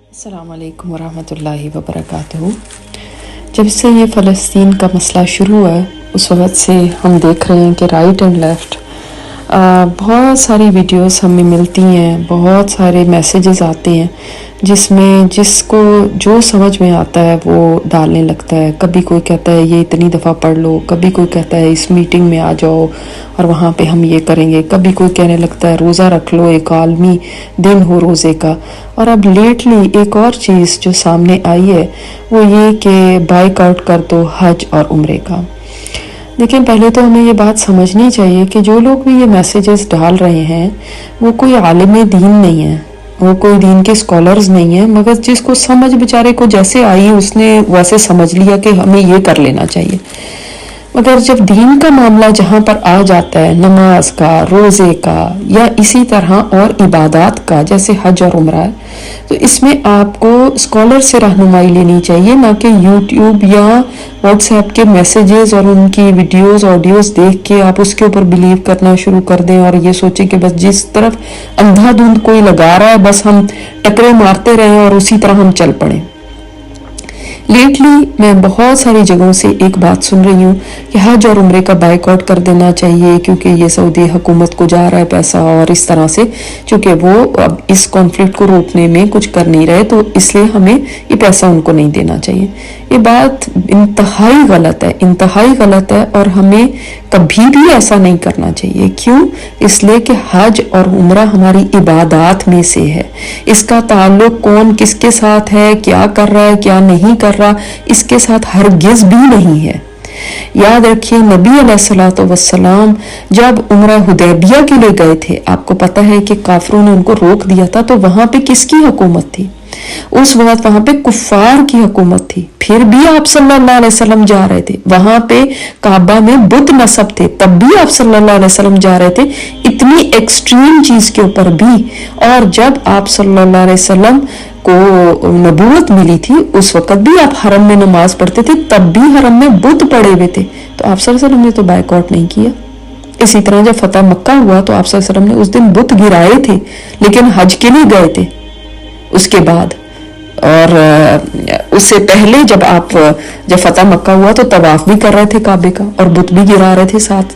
अस्सलाम वालेकुम वरहमतुल्लाहि वबरकातुहू। जब से ये फ़लस्तीन का मसला शुरू हुआ है उस वक़्त से हम देख रहे हैं कि राइट एंड लेफ़्ट बहुत सारी वीडियोस हमें मिलती हैं, बहुत सारे मैसेजेस आते हैं जिसमें जिसको जो समझ में आता है वो डालने लगता है। कभी कोई कहता है ये इतनी दफ़ा पढ़ लो, कभी कोई कहता है इस मीटिंग में आ जाओ और वहाँ पे हम ये करेंगे, कभी कोई कहने लगता है रोज़ा रख लो, एक आलमी दिन हो रोज़े का। और अब लेटली एक और चीज़ जो सामने आई है वो ये कि बाइकआउट कर दो हज और उम्रे का। लेकिन पहले तो हमें ये बात समझनी चाहिए कि जो लोग भी ये मैसेजेस डाल रहे हैं वो कोई आलिम दीन नहीं है, वो कोई दीन के स्कॉलर्स नहीं है, मगर जिसको समझ बेचारे को जैसे आई उसने वैसे समझ लिया कि हमें ये कर लेना चाहिए। मगर जब दीन का मामला जहाँ पर आ जाता है, नमाज का, रोज़े का या इसी तरह और इबादत का जैसे हज और उम्रा है, तो इसमें आपको स्कॉलर से रहनुमाई लेनी चाहिए, ना कि यूट्यूब या व्हाट्सएप के मैसेजेस और उनकी वीडियोस ऑडियोस देख के आप उसके ऊपर बिलीव करना शुरू कर दें और ये सोचें कि बस जिस तरफ अंधाधुंध कोई लगा रहा है बस हम टकरे मारते रहें और उसी तरह हम चल पड़ें। लेटली मैं बहुत सारी जगहों से एक बात सुन रही हूँ कि हज और उम्रे का बाइकआउट कर देना चाहिए क्योंकि ये सऊदी हुकूमत को जा रहा है पैसा और इस तरह से, क्योंकि वो अब इस कॉन्फ्लिक्ट को रोकने में कुछ कर नहीं रहे तो इसलिए हमें ये पैसा उनको नहीं देना चाहिए। ये बात इंतहाई गलत है, इंतहाई गलत है और हमें कभी भी ऐसा नहीं करना चाहिए। क्यों? इसलिए कि हज और उम्रा हमारी इबादत में से है। इसका ताल्लुक कौन किसके साथ है, क्या कर रहा है, क्या नहीं कर रहा, इसके साथ हरगिज भी नहीं है। याद रखिए नबी अलैहिस्सलातु वस्सलाम जब उम्रा हुदैबिया के लिए गए थे, आपको पता है कि काफिरों ने उनको रोक दिया था, तो वहां पे किसकी हुकूमत थी? उस वक्त वहां पे कुफार की हुकूमत थी। फिर भी आप सल्लल्लाहु अलैहि वसल्लम जा रहे थे, वहां पे काबा में बुत नस्ब थे, तब भी आप सल्लल्लाहु अलैहि वसल्लम जा रहे थे, इतनी एक्सट्रीम चीज के ऊपर भी। और जब आप सल्लल्लाहु अलैहि वसल्लम को नबूवत मिली थी उस वक्त भी आप हरम में नमाज पढ़ते थे, तब भी हरम में बुत पड़े हुए थे, तो आप सल्लल्लाहु अलैहि वसल्लम ने तो बाइकआउट नहीं किया। इसी तरह जब फतह मक्का हुआ तो आप सल्लल्लाहु अलैहि वसल्लम ने उस दिन बुत गिराए थे, लेकिन हज के लिए गए थे उसके बाद। और उससे पहले जब फतह मक्का हुआ तो तवाफ भी कर रहे थे काबे का और बुत भी गिरा रहे थे साथ।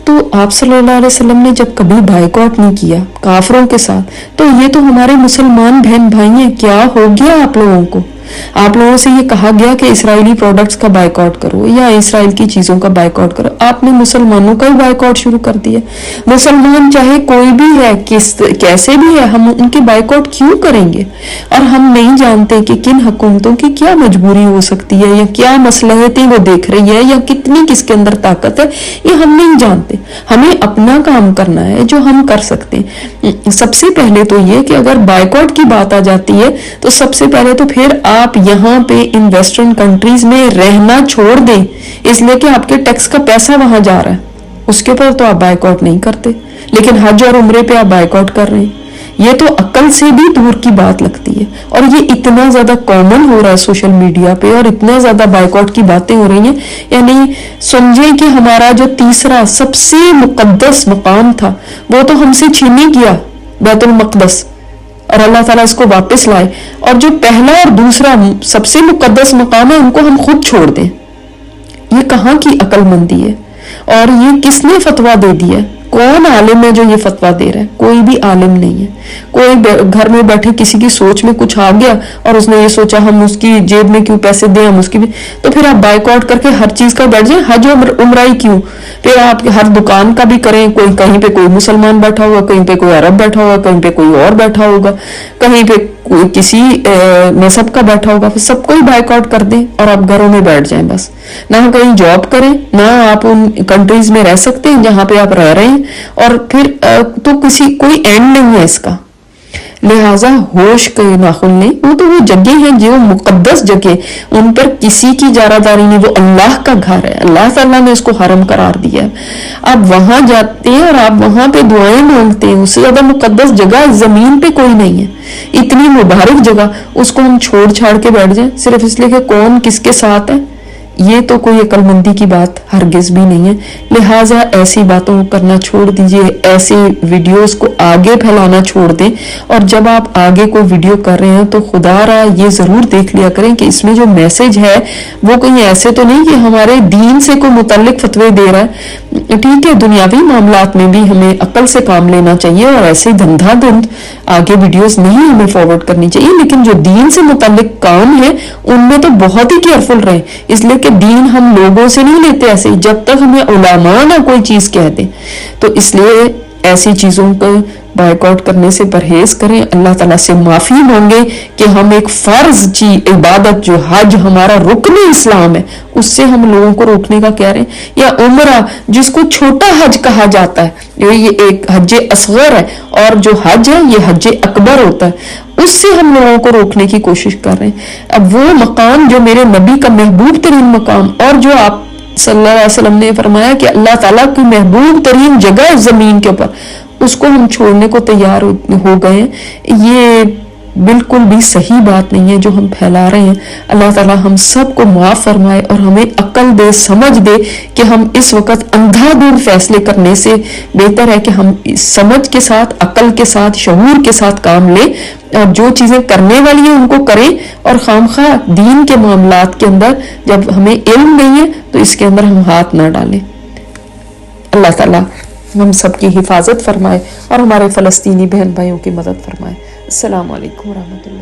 तो आप सल्लल्लाहु अलैहि वसल्लम ने जब कभी बाइकआउट नहीं किया काफिरों के साथ, तो ये तो हमारे मुसलमान बहन भाई हैं। क्या हो गया आप लोगों को? आप लोगों से ये कहा गया कि इसराइली प्रोडक्ट्स का बाइकआउट करो या इसराइल की चीजों का बाइकआउट करो, आपने मुसलमानों का ही बाइकआउट शुरू कर दिया। मुसलमान चाहे कोई भी है, कैसे भी है, हम उनके बाइकआउट क्यों करेंगे? और हम नहीं जानते कि किन हुकूमतों की क्या मजबूरी हो सकती है या क्या मसलहतें वो देख रही है या कितनी किसके अंदर ताकत है, ये हम नहीं जानते। हमें अपना काम करना है जो हम कर सकते हैं। सबसे पहले तो ये कि अगर बाइकआउट की बात आ जाती है तो सबसे पहले तो फिर आप यहाँ पे इन वेस्टर्न कंट्रीज में रहना छोड़ दें, इसलिए कि आपके टैक्स का पैसा वहां जा रहा है, उसके ऊपर तो आप बाइकआउट नहीं करते, लेकिन हज और उम्रे पे आप बाइकआउट कर रहे हैं। ये तो अक्ल से भी दूर की बात लगती है और ये इतना ज्यादा कॉमन हो रहा है सोशल मीडिया पे और इतना ज्यादा बाइकआउट की बातें हो रही हैं। यानी समझे कि हमारा जो तीसरा सबसे मुकद्दस मकाम था वो तो हमसे छीन गया, बैतुल मक़दस, और अल्लाह ताला इसको वापस लाए, और जो पहला और दूसरा सबसे मुकद्दस मकाम है उनको हम खुद छोड़ दें। ये कहाँ की अक्लमंदी है? और ये किसने फतवा दे दिया? कौन आलिम है जो ये फतवा दे रहा है? कोई भी आलिम नहीं है। कोई घर में बैठे किसी की सोच में कुछ आ गया और उसने ये सोचा हम उसकी जेब में क्यों पैसे दें, हम उसकी भी, तो फिर आप बाइकआउट करके हर चीज का बैठ जाए। हज उम्रा ही क्यों? फिर आप हर दुकान का भी करें, कोई कहीं पे कोई मुसलमान बैठा होगा, कहीं पे कोई अरब बैठा होगा, कहीं पे कोई और बैठा होगा, कहीं पे कोई किसी मजहब का बैठा होगा, फिर सबको ही बाइकआउट कर दें और आप घरों में बैठ जाएं। बस ना कहीं जॉब करें, ना आप उन कंट्रीज में रह सकते हैं जहां पे आप रह रहे हैं, और फिर तो कोई एंड नहीं है इसका। लिहाजा होश के नाखुन लें। वो जगह है जो मुकद्दस जगह, उन पर किसी की जारादारी नहीं, वो अल्लाह का घर है, अल्लाह ताला ने उसको हरम करार दिया है। आप वहां जाते हैं और आप वहां पे दुआएं मांगते हैं, उससे ज्यादा मुकद्दस जगह जमीन पे कोई नहीं है। इतनी मुबारक जगह, उसको हम छोड़ छाड़ के बैठ जाएं सिर्फ इसलिए कि कौन किसके साथ है। ये तो कोई अक्लमंदी की बात हरगिज भी नहीं है। लिहाजा ऐसी बातों को करना छोड़ दीजिए, ऐसे वीडियोस को आगे फैलाना छोड़ दें, और जब आप आगे कोई वीडियो कर रहे हैं तो खुदारा ये जरूर देख लिया करें कि इसमें जो मैसेज है वो कहीं ऐसे तो नहीं कि हमारे दीन से कोई मुतल्लिक फतवे दे रहा है। ठीक है, दुनियावी मामलात में भी हमें अक्ल से काम लेना चाहिए और ऐसे धंधाधुंध आगे वीडियोस नहीं हमें फॉरवर्ड करनी चाहिए, लेकिन जो दीन से मुतल्लिक काम है उनमें तो बहुत ही केयरफुल रहें, इसलिए कि दीन हम लोगों से नहीं लेते ऐसे ही, जब तक हमें उलमा ना कोई चीज कह दे। तो इसलिए ऐसी चीजों को बायकॉट करने से परहेज करें, अल्लाह ताला से माफी मांगे कि हम एक फर्ज चीज इबादत जो हज हमारा रुकन इस्लाम है उससे हम लोगों को रोकने का कह रहे हैं, या उम्रा जिसको छोटा हज कहा जाता है, ये एक हज असगर है, और जो हज है ये हज अकबर होता है, उससे हम लोगों को रोकने की कोशिश कर रहे हैं। अब वो मकाम जो मेरे नबी का महबूब तरीन मकाम, और जो आप सल्लल्लाहु अलैहि वसल्लम ने फरमाया कि अल्लाह ताला की महबूब तरीन जगह है जमीन के ऊपर, उसको हम छोड़ने को तैयार हो गए हैं। ये बिल्कुल भी सही बात नहीं है जो हम फैला रहे हैं। अल्लाह ताला हम सबको माफ फरमाए और हमें अक्ल दे, समझ दे कि हम इस वक्त अंधाधुंध फैसले करने से बेहतर है कि हम समझ के साथ, अक्ल के साथ, शऊर के साथ काम लें, और जो चीजें करने वाली हैं उनको करें, और खामखा दीन के मामलात के अंदर जब हमें इल्म नहीं है तो इसके अंदर हम हाथ ना डालें। अल्लाह ताला हम सबकी हिफाजत फरमाए और हमारे फ़लस्तीनी बहन भाइयों की मदद फरमाए। अस्सलाम वालेकुम रहमतुल्लाह।